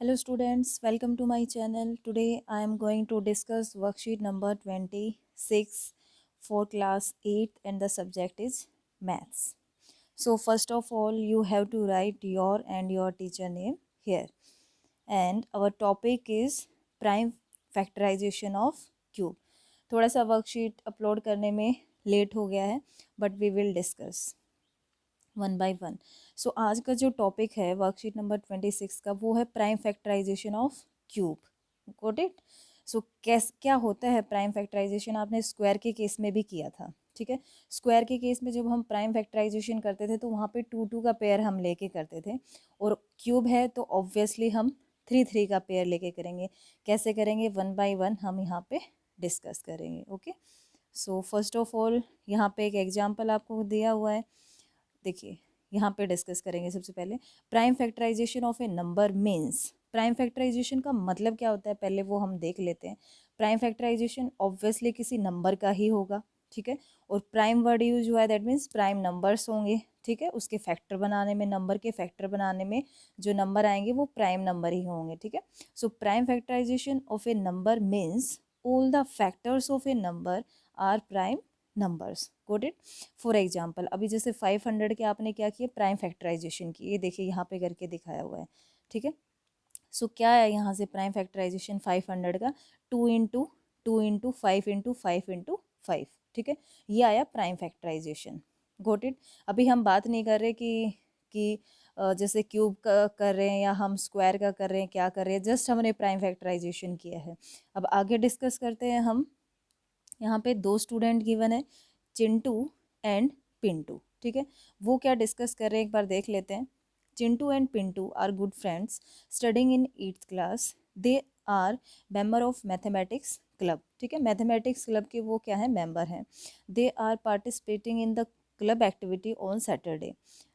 Hello students, welcome to my channel. Today I am going to discuss worksheet number 26 for class 8 and the subject is maths. So first of all you have to write your and your teacher name here. And our topic is prime factorization of cube. थोड़ा सा worksheet upload करने में late हो गया है but we will discuss one by one. So आज का जो टॉपिक है वर्कशीट नंबर 26 का वो है prime factorization of cube. Got it. So क्या होता है प्राइम फैक्टराइजेशन, आपने स्क्वायर के केस में भी किया था, ठीक है। स्क्वायर के केस में जब हम प्राइम फैक्टराइजेशन करते थे तो वहाँ पे 2 का पेयर हम लेके करते थे, और क्यूब है तो ऑब्वियसली हम 3 का पेयर लेके करेंगे। कैसे करेंगे, वन बाय वन हम यहाँ पे डिस्कस करेंगे। Okay, so first of all यहाँ पे एक एग्जाम्पल आपको दिया हुआ है, देखिए यहाँ पे डिस्कस करेंगे। सबसे पहले prime factorization of a number means, prime factorization का मतलब क्या होता है पहले वो हम देख लेते हैं। प्राइम फैक्टराइजेशन ऑब्वियसली किसी नंबर का ही होगा, ठीक है, और प्राइम वर्ड यूज हुआ है दैट मीन्स प्राइम नंबर्स होंगे, ठीक है। उसके फैक्टर बनाने में, नंबर के फैक्टर बनाने में जो नंबर आएंगे वो प्राइम नंबर ही होंगे, ठीक है। So prime factorization of a number means all the factors of a number are prime numbers. Got it. For example अभी जैसे 500 के आपने क्या किया, प्राइम फैक्टराइजेशन की, ये देखिए यहाँ पे करके दिखाया हुआ है, ठीक है। सो क्या है यहाँ से प्राइम फैक्टराइजेशन 500 का, 2 इंटू 5 इंटू 5 इंटू 5, ठीक है, ये आया प्राइम फैक्टराइजेशन। Got it. अभी हम बात नहीं कर रहे कि जैसे क्यूब का कर रहे हैं या हम स्क्वायर का कर रहे हैं, क्या कर रहे हैं, जस्ट हमने प्राइम फैक्टराइजेशन किया है। अब आगे डिस्कस करते हैं हम। यहाँ पे 2 स्टूडेंट गिवन है, चिंटू एंड पिंटू, ठीक है। वो क्या डिस्कस कर रहे हैं एक बार देख लेते हैं। Chintu and Pintu are good friends studying in 8th class. They are member of mathematics club, ठीक है। मैथमेटिक्स क्लब के वो क्या है, मेंबर हैं। They are participating in the club activity on Saturday.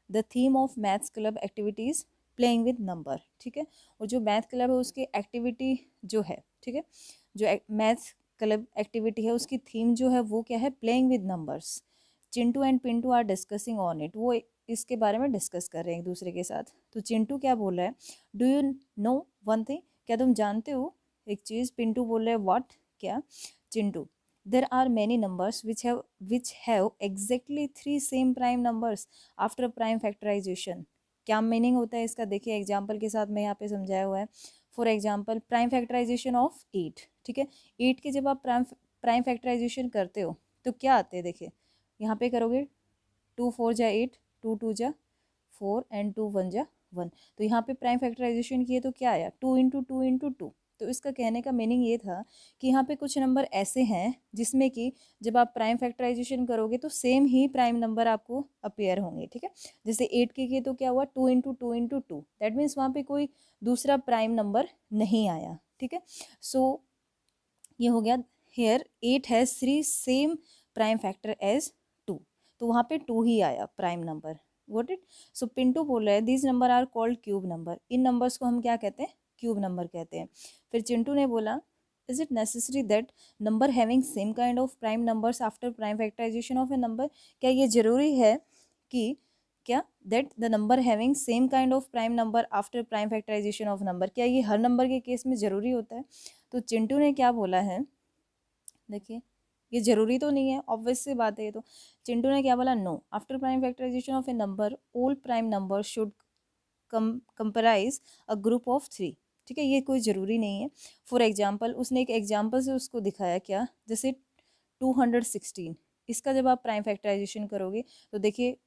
The theme of maths club activities playing with number, ठीक है। और जो मैथ क्लब है उसकी एक्टिविटी जो है, ठीक है, जो मैथ्स क्लब एक्टिविटी है उसकी थीम जो है वो क्या है, playing with numbers. Chintu and Pintu are discussing on it, वो इसके बारे में डिस्कस कर रहे हैं एक दूसरे के साथ। तो चिंटू क्या बोल रहा है, do you know one thing, क्या तुम जानते हो एक चीज़। पिंटू बोल रहे हैं व्हाट, क्या। Chintu, there are many numbers which have exactly 3 same prime numbers after prime factorization. क्या मीनिंग होता है इसका, देखिए एग्जाम्पल के साथ मैं यहाँ पे समझाया हुआ है। For example prime factorization of 8, ठीक है। 8 के जब आप प्राइम फैक्टराइजेशन करते हो तो क्या आते हैं, देखिए यहाँ पे करोगे 2 4 जा 8, 2 2 जा 4 एंड 2 1 जा 1। तो यहाँ पे प्राइम फैक्टराइजेशन किए तो क्या आया, 2 इंटू 2 इंटू 2। तो इसका कहने का मीनिंग ये था कि यहाँ पे कुछ नंबर ऐसे हैं जिसमें कि जब आप प्राइम फैक्टराइजेशन करोगे तो सेम ही प्राइम नंबर आपको अपेयर होंगे, ठीक है। जैसे 8 के किए तो क्या हुआ, 2 इंटू 2 इंटू 2, दैट मीन्स वहाँ पे कोई दूसरा प्राइम नंबर नहीं आया, ठीक है। सो ये हो गया, here 8 has 3 same prime factor as 2, तो वहाँ पे 2 ही आया prime number. Got it. So Pintu बोल रहा है these number are called cube number, इन नंबर्स को हम क्या कहते हैं, क्यूब नंबर कहते हैं। फिर चिंटू ने बोला is it necessary that number having same kind of prime numbers after prime factorization of a number, क्या ये ज़रूरी है कि क्या that the number having same kind of prime number after prime factorization of number, क्या ये हर number के case में ज़रूरी होता है। तो चिंटू ने क्या बोला है, देखिए ये जरूरी तो नहीं है, ऑब्वियस सी बात है ये तो। चिंटू ने क्या बोला, no after prime factorization of a number all prime number should comprise a group of 3, ठीक है, ये कोई ज़रूरी नहीं है। फॉर एग्जाम्पल उसने एक एग्जाम्पल से उसको दिखाया, क्या, जैसे 216, इसका जब आप प्राइम फैक्टराइजेशन करोगे तो देखिए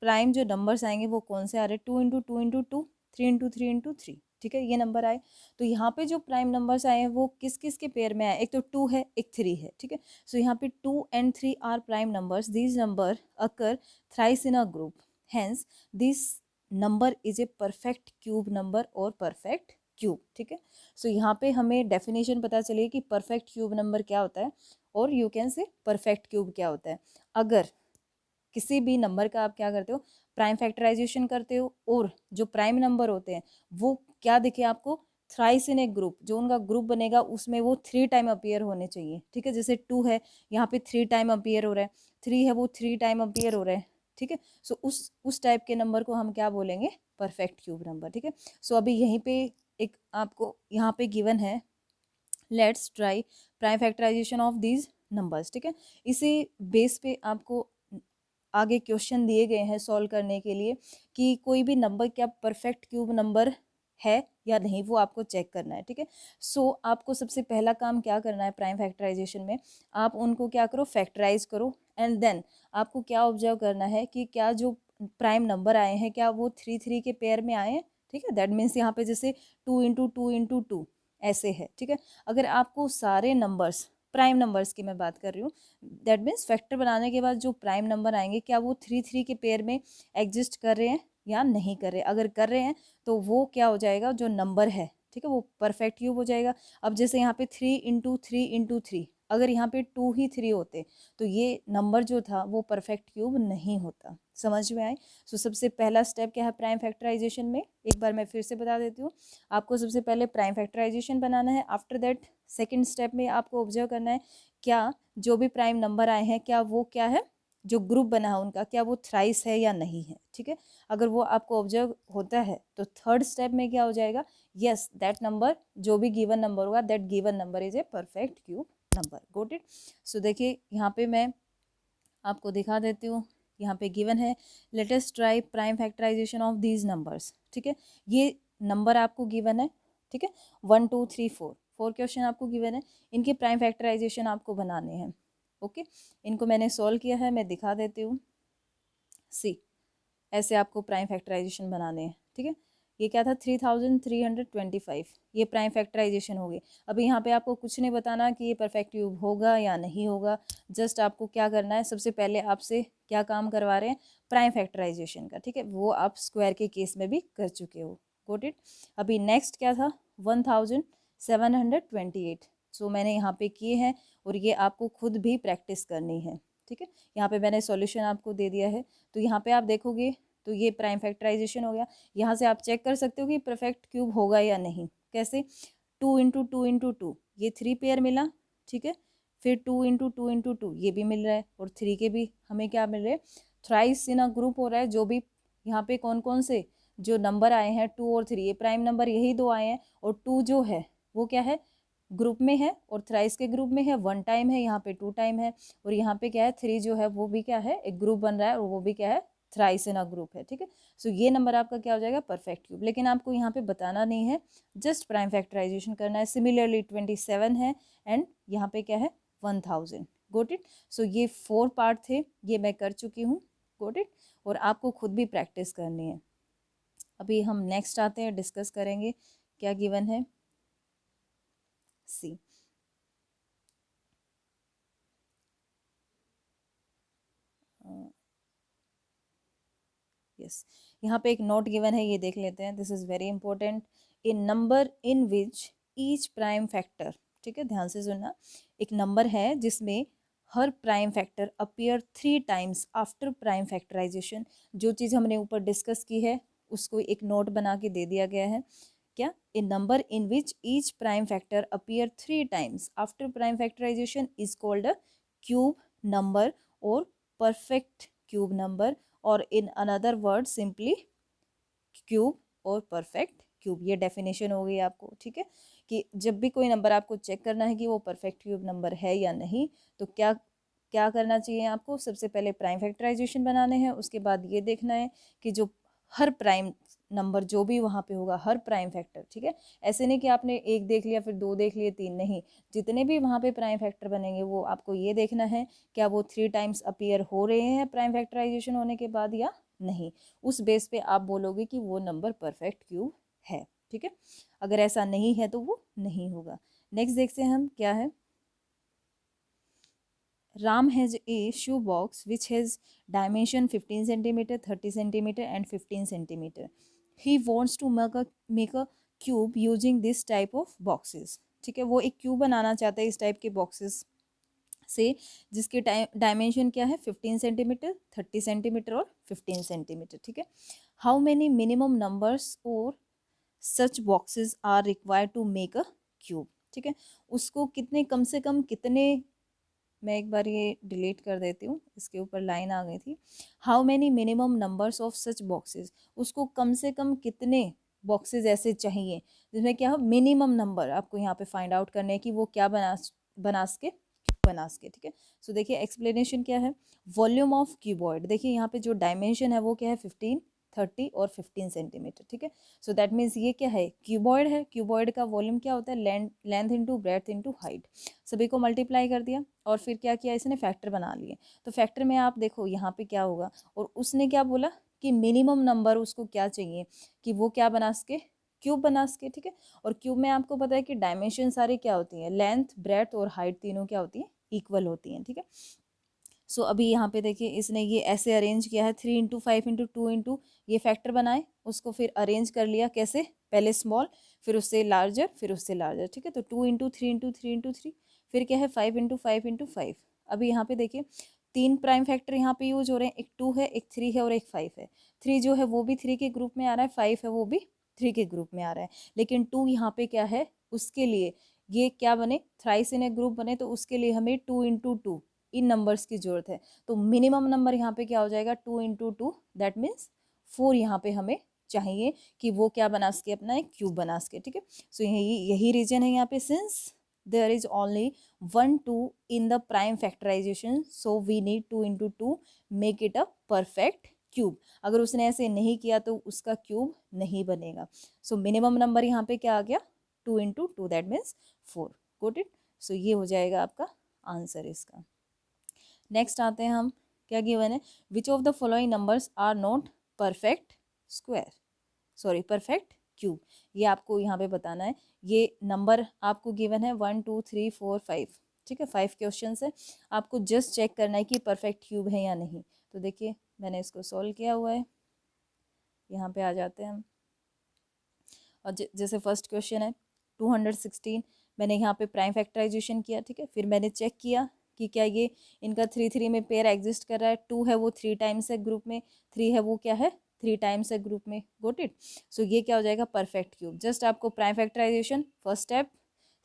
प्राइम जो नंबर्स आएंगे वो कौन से आ रहे हैं, 2 इंटू 2 इंटू 2, 3 इंटू 3 इंटू 3, ठीक है, ये नंबर आए। तो यहाँ पे जो प्राइम नंबर्स आए हैं वो किस किस के पेयर में आए, एक तो 2 है, एक 3 है, ठीक है। सो यहाँ पे 2 and 3 are prime numbers, these number occur thrice in a group, hence this number is a perfect cube number और परफेक्ट क्यूब, ठीक है। सो यहाँ पे हमें डेफिनेशन पता चली कि परफेक्ट क्यूब नंबर क्या होता है और you can say perfect cube क्या होता है। अगर किसी भी नंबर का आप क्या करते हो, प्राइम फैक्टराइजेशन करते हो, और जो प्राइम नंबर होते हैं वो क्या दिखे आपको, थ्राइस इन ए ग्रुप, जो उनका ग्रुप बनेगा उसमें वो 3 टाइम अपीयर होने चाहिए, ठीक है। जैसे 2 है, यहाँ पे 3 टाइम अपीयर हो रहा है, 3 है वो 3 टाइम अपीयर हो रहा है, ठीक है। सो उस टाइप के नंबर को हम क्या बोलेंगे, परफेक्ट क्यूब नंबर, ठीक है। सो अभी यहीं पे एक आपको यहाँ पे गिवन है, let's try prime factorization of these numbers, ठीक है। इसी बेस पे आपको आगे क्वेश्चन दिए गए हैं सॉल्व करने के लिए कि कोई भी नंबर क्या परफेक्ट क्यूब नंबर है या नहीं, वो आपको चेक करना है, ठीक है। सो आपको सबसे पहला काम क्या करना है प्राइम फैक्टराइजेशन में, आप उनको क्या करो, फैक्टराइज करो, एंड देन आपको क्या ऑब्जर्व करना है कि क्या जो प्राइम नंबर आए हैं क्या वो 3 3 के पेयर में आए हैं, ठीक है। दैट मीन्स यहाँ पे जैसे 2 × 2 × 2 ऐसे है, ठीक है। अगर आपको सारे नंबर्स, प्राइम नंबर्स की मैं बात कर रही हूँ, दैट मीन्स फैक्टर बनाने के बाद जो प्राइम नंबर आएंगे क्या वो 3 3 के पेयर में एग्जिस्ट कर रहे हैं या नहीं कर रहे। अगर कर रहे हैं तो वो क्या हो जाएगा, जो नंबर है, ठीक है, वो परफेक्ट क्यूब हो जाएगा। अब जैसे यहाँ पे 3 × 3 × 3, अगर यहाँ पे 2 ही 3 होते तो ये नंबर जो था वो परफेक्ट क्यूब नहीं होता। समझ में आए। सो सबसे पहला स्टेप क्या है प्राइम फैक्टराइजेशन में, एक बार मैं फिर से बता देती हूँ। आपको सबसे पहले प्राइम फैक्टराइजेशन बनाना है। आफ्टर दैट सेकेंड स्टेप में आपको ऑब्जर्व करना है क्या जो भी प्राइम नंबर आए हैं क्या वो क्या है, जो ग्रुप बना है उनका क्या वो थ्राइस है या नहीं है, ठीक है। अगर वो आपको ऑब्जर्व होता है तो थर्ड स्टेप में क्या हो जाएगा, यस दैट नंबर, जो भी गिवन नंबर होगा that given number is a perfect cube number. Got it. So देखिए यहाँ पे मैं आपको दिखा देती हूँ, यहाँ पे गिवन है let us try prime factorization of these numbers, ठीक है। ये नंबर आपको गिवन है, ठीक है, 1 2 3 4, 4 क्वेश्चन आपको गिवन है, इनके प्राइम फैक्टराइजेशन आपको बनाने हैं। ओके, इनको मैंने सॉल्व किया है, मैं दिखा देती हूँ। सी, ऐसे आपको प्राइम फैक्टराइजेशन बनाने हैं, ठीक है। ये क्या था 3325, ये प्राइम फैक्टराइजेशन हो गई। अभी यहाँ पे आपको कुछ नहीं बताना कि ये परफेक्ट क्यूब होगा या नहीं होगा, जस्ट आपको क्या करना है, सबसे पहले आपसे क्या काम करवा रहे हैं प्राइम फैक्टराइजेशन का, ठीक है। वो आप स्क्वायर के केस में भी कर चुके हो। Got it. अभी नेक्स्ट क्या था 1728। सो मैंने यहाँ पे किए हैं और ये आपको खुद भी प्रैक्टिस करनी है, ठीक है। यहाँ पे मैंने सॉल्यूशन आपको दे दिया है, तो यहाँ पे आप देखोगे तो ये प्राइम फैक्टराइजेशन हो गया। यहाँ से आप चेक कर सकते हो कि परफेक्ट क्यूब होगा या नहीं। कैसे, 2 × 2 × 2, ये 3 पेयर मिला, ठीक है। फिर 2 × 2 × 2 ये भी मिल रहा है, और 3 के भी हमें क्या मिल रहे हैं, थ्राइस इन अ ग्रुप हो रहा है। जो भी यहाँ पे कौन कौन से जो नंबर आए हैं 2 और 3, ये प्राइम नंबर यही दो आए हैं, और 2 जो है वो क्या है ग्रुप में है, और थ्राइस के ग्रुप में है, 1 टाइम है, यहाँ पे 2 टाइम है, और यहाँ पे क्या है 3 जो है वो भी क्या है एक ग्रुप बन रहा है, और वो भी क्या है थ्राइस इन अ ग्रुप है, ठीक है। सो ये नंबर आपका क्या हो जाएगा परफेक्ट क्यूब। लेकिन आपको यहाँ पे बताना नहीं है, जस्ट प्राइम फैक्टराइजेशन करना है। सिमिलरली 27 है, एंड यहाँ पे क्या है 1000। गोट इट। सो ये 4 पार्ट थे, ये मैं कर चुकी हूँ। Got it. और आपको खुद भी प्रैक्टिस करनी है। अभी हम नेक्स्ट आते हैं, डिस्कस करेंगे क्या गिवन है। सी, यस, यहाँ पे एक नोट गिवन है, ये देख लेते हैं। This is very important. A number in which each prime factor, ठीक है, ध्यान से सुनना। एक नंबर है जिसमें हर prime factor appear 3 times after prime factorization. जो चीज़ हमने ऊपर डिस्कस की है उसको एक नोट बना के दे दिया गया है। क्या, a number in which each prime factor appear 3 times after prime factorization is called a cube number और परफेक्ट क्यूब नंबर, और in another word simply cube और परफेक्ट क्यूब। ये डेफिनेशन हो गई आपको, ठीक है। कि जब भी कोई नंबर आपको चेक करना है कि वो परफेक्ट क्यूब नंबर है या नहीं, तो क्या क्या करना चाहिए आपको, सबसे पहले प्राइम फैक्टराइजेशन बनाने हैं, उसके बाद ये देखना है कि जो हर प्राइम नंबर जो भी वहाँ पे होगा हर प्राइम फैक्टर, ठीक है। ऐसे नहीं कि आपने एक देख लिया फिर 2 देख लिए 3 नहीं, जितने भी वहाँ पे प्राइम फैक्टर बनेंगे वो आपको ये देखना है क्या वो 3 टाइम्स अपीयर हो रहे हैं प्राइम फैक्टराइजेशन होने के बाद या नहीं। उस बेस पे आप बोलोगे कि वो नंबर परफेक्ट क्यूब है, ठीक है। अगर ऐसा नहीं है तो वो नहीं होगा। नेक्स्ट देखते हैं हम क्या है। Ram has a shoe box which has dimension 15 centimeter, 30 centimeter and 15 centimeter. He wants to make a cube using this type of boxes. ठीक है, वो एक क्यूब बनाना चाहता है इस टाइप के बॉक्सेस से, जिसके डायमेंशन क्या है 15 सेंटीमीटर, 30 सेंटीमीटर और 15 सेंटीमीटर, ठीक है। हाउ मेनी मिनिमम नंबर्स और such boxes are required to make a cube, ठीक है। उसको कितने, कम से कम कितने, मैं एक बार ये डिलीट कर देती हूँ, इसके ऊपर लाइन आ गई थी। How many minimum numbers of such boxes, उसको कम से कम कितने बॉक्सेस ऐसे चाहिए जिसमें क्या हो मिनिमम नंबर आपको यहाँ पे फाइंड आउट करने हैं कि वो क्या बना सके ठीक है। सो देखिए एक्सप्लेनेशन क्या है, वॉल्यूम ऑफ क्यूबॉइड, देखिए यहाँ पे जो डायमेंशन है वो क्या है 15, 30 और 15 सेंटीमीटर ठीक है। सो दैट मीन्स ये क्या है, क्यूबॉइड है, क्यूबॉइड का वॉल्यूम क्या होता है, length into breadth into height, सभी को मल्टीप्लाई कर दिया और फिर क्या किया इसने फैक्टर बना लिए। तो फैक्टर में आप देखो यहाँ पे क्या होगा, और उसने क्या बोला कि मिनिमम नंबर उसको क्या चाहिए कि वो क्या बना सके, क्यूब बना सके ठीक है। और क्यूब में आपको पता है कि डायमेंशन सारी क्या होती हैं, लेंथ ब्रेड्थ और हाइट तीनों क्या होती है, इक्वल होती हैं ठीक है। सो अभी यहाँ पे देखिए इसने ये ऐसे अरेंज किया है 3 × 5 × 2 ये फैक्टर बनाए, उसको फिर अरेंज कर लिया कैसे, पहले स्मॉल फिर उससे लार्जर फिर उससे लार्जर ठीक है। तो 2 × 3 × 3 × 3 फिर क्या है 5 × 5 × 5। अभी यहाँ पे देखिए 3 प्राइम फैक्टर यहाँ पे यूज हो रहे हैं, एक 2 है एक 3 है और एक 5 है। 3 जो है वो भी 3 के ग्रुप में आ रहा है, 5 है वो भी 3 के ग्रुप में आ रहा है, लेकिन 2 यहाँ पे क्या है, उसके लिए ये क्या बने, थ्राइस इन ए ग्रुप बने, तो उसके लिए हमें 2 × 2 इन नंबर्स की जरूरत है। तो मिनिमम नंबर यहाँ पे क्या हो जाएगा 2 × 2 दैट मीन्स 4 यहाँ पे हमें चाहिए कि वो क्या बना सके, अपना एक क्यूब बना सके ठीक है। सो यही रीजन है यहाँ पे, since there is only 1 2 in the prime factorization so we need 2 × 2 make it a perfect cube. अगर उसने ऐसे नहीं किया तो उसका क्यूब नहीं बनेगा। सो मिनिमम नंबर यहाँ पे क्या आ गया 2 × 2 that means 4। Got it. So ये हो जाएगा आपका आंसर इसका। नेक्स्ट आते हैं हम, क्या गिवन है, which of the following numbers are not perfect square, sorry perfect cube. ये आपको यहाँ पे बताना है, ये नंबर आपको गिवन है 1 2 3 4 5 ठीक है, 5 क्वेश्चन है, आपको जस्ट चेक करना है कि परफेक्ट क्यूब है या नहीं। तो देखिए मैंने इसको सॉल्व किया हुआ है, यहाँ पे आ जाते हैं हम। और जैसे फर्स्ट क्वेश्चन है 216, मैंने यहाँ पे प्राइम फैक्टराइजेशन किया ठीक है, फिर मैंने चेक किया कि क्या ये इनका 3 3 में पेयर एग्जिस्ट कर रहा है, 2 है वो 3 टाइम्स है ग्रुप में, 3 है वो क्या है 3 टाइम्स है ग्रुप में। गोट इट। सो ये क्या हो जाएगा परफेक्ट क्यूब। जस्ट आपको prime factorization first step,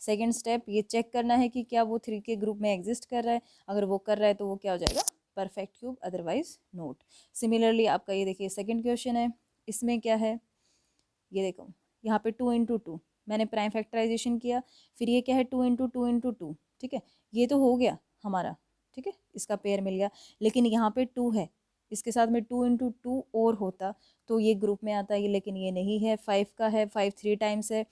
second step ये चेक करना है कि क्या वो 3 के ग्रुप में एग्जिस्ट कर रहा है, अगर वो कर रहा है तो वो क्या हो जाएगा perfect cube, otherwise note. Similarly आपका ये देखिए सेकेंड क्वेश्चन है, इसमें क्या है, ये देखो यहाँ पे 2 × 2 मैंने प्राइम फैक्टराइजेशन किया, फिर ये क्या है 2 × 2 × 2 ठीक है, ये तो हो गया हमारा ठीक है, इसका पेयर मिल गया। लेकिन यहाँ पे 2 है, इसके साथ में 2 × 2 और होता तो ये ग्रुप में आता है, लेकिन ये नहीं है। 5 का है, 5 3 टाइम्स है,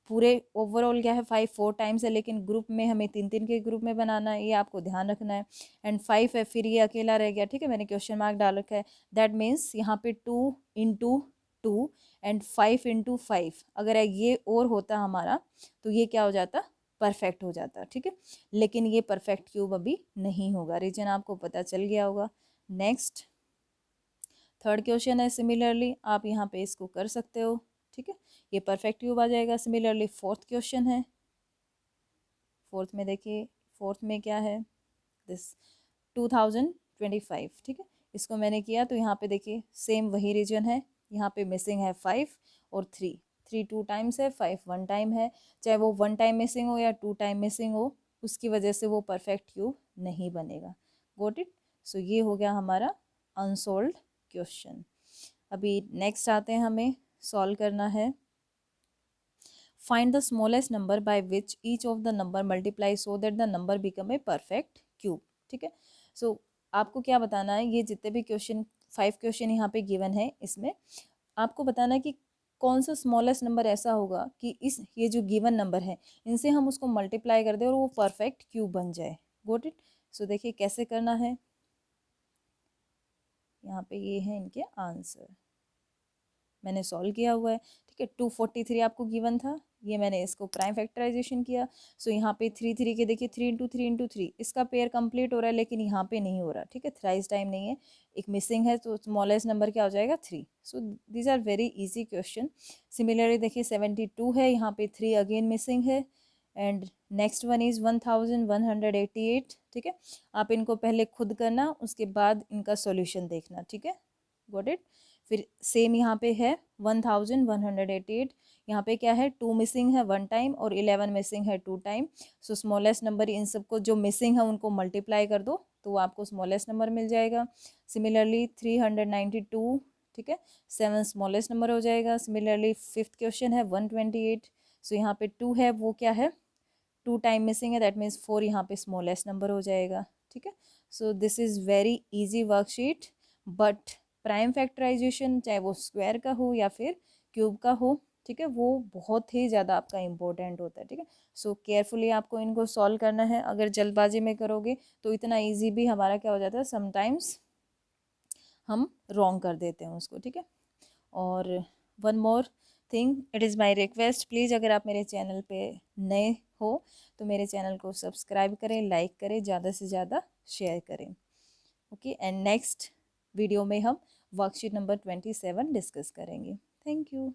पूरे ओवरऑल क्या है 5 4 टाइम्स है, लेकिन ग्रुप में हमें 3 3 के ग्रुप में बनाना है, ये आपको ध्यान रखना है। एंड 5 है, फिर ये अकेला रह गया ठीक है, मैंने क्वेश्चन मार्क डाल रखा है, दैट मीन्स यहाँ पे 2 × 2 एंड 5 × 5 अगर ये और होता हमारा तो ये क्या हो जाता परफेक्ट हो जाता ठीक है, लेकिन ये परफेक्ट क्यूब अभी नहीं होगा, रीजन आपको पता चल गया होगा। नेक्स्ट थर्ड क्वेश्चन है, सिमिलरली आप यहाँ पे इसको कर सकते हो ठीक है, ये परफेक्ट क्यूब आ जाएगा। सिमिलरली फोर्थ क्वेश्चन है, फोर्थ में देखिए, फोर्थ में क्या है दिस 2025 ठीक है, इसको मैंने किया तो यहाँ पे देखिए सेम वही रीजन है, यहाँ पे मिसिंग है 5 और 3, 3 2 टाइम्स है, 5 1 टाइम है, चाहे वो 1 टाइम मिसिंग हो या 2 टाइम मिसिंग हो, उसकी वजह से वो परफेक्ट क्यूब नहीं बनेगा। गोट इट। सो ये हो गया हमारा अनसॉल्व्ड क्वेश्चन। अभी नेक्स्ट आते हैं, हमें सॉल्व करना है find the smallest number by which each of the number multiply so that the number become a perfect cube ठीक है। सो आपको क्या बताना है, ये जितने भी क्वेश्चन 5 क्वेश्चन यहाँ पे गिवन है, इसमें आपको बताना है कि कौन सा स्मॉलेस्ट नंबर ऐसा होगा कि इस ये जो गिवन नंबर है इनसे हम उसको मल्टीप्लाई कर दें और वो परफेक्ट क्यूब बन जाए। गोट इट। सो देखिए कैसे करना है, यहाँ पे ये है इनके आंसर, मैंने सॉल्व किया हुआ है ठीक है। 243 आपको गिवन था, ये मैंने इसको प्राइम फैक्टराइजेशन किया। सो यहाँ पे 3 3 के देखिए 3 × 3 × 3 इसका पेयर कंप्लीट हो रहा है, लेकिन यहाँ पे नहीं हो रहा ठीक है, थ्राइस टाइम नहीं है, एक मिसिंग है, तो स्मॉलेस्ट नंबर क्या हो जाएगा 3। So these are very easy question. Similarly देखिए 72 है, यहाँ पे 3 अगेन मिसिंग है, एंड नेक्स्ट वन इज़ 1188 ठीक है। आप इनको पहले खुद करना, उसके बाद इनका सॉल्यूशन देखना ठीक है। Got it. फिर सेम यहाँ पे है 1188, यहाँ पे क्या है 2 मिसिंग है 1 टाइम और 11 मिसिंग है 2 time. So smallest number in सबको जो मिसिंग है उनको मल्टीप्लाई कर दो तो आपको स्मॉलेस्ट नंबर मिल जाएगा। सिमिलरली 392 ठीक है। 7 स्मॉलेस्ट नंबर हो जाएगा। सिमिलरली फिफ्थ क्वेश्चन है 128। सो यहाँ पे 2 है, वो क्या है, 2 टाइम मिसिंग है, दैट मीन्स 4 यहाँ पे स्मॉलेस्ट नंबर हो जाएगा। ठीक है। So this is very easy worksheet, but prime factorization चाहे वो स्क्वायर का हो या फिर क्यूब का हो, ठीक है, वो बहुत ही ज़्यादा आपका इम्पोर्टेंट होता है। ठीक है। सो केयरफुली आपको इनको सॉल्व करना है। अगर जल्दबाजी में करोगे तो इतना ईजी भी हमारा क्या हो जाता है, समटाइम्स हम रॉन्ग कर देते हैं उसको। ठीक है। और one more thing, it is my request, please अगर आप मेरे चैनल पे नए हो तो मेरे चैनल को सब्सक्राइब करें, लाइक करें, ज़्यादा से ज़्यादा शेयर करें। ओके, एंड नेक्स्ट वीडियो में हम वर्कशीट नंबर 27 डिस्कस करेंगे। Thank you.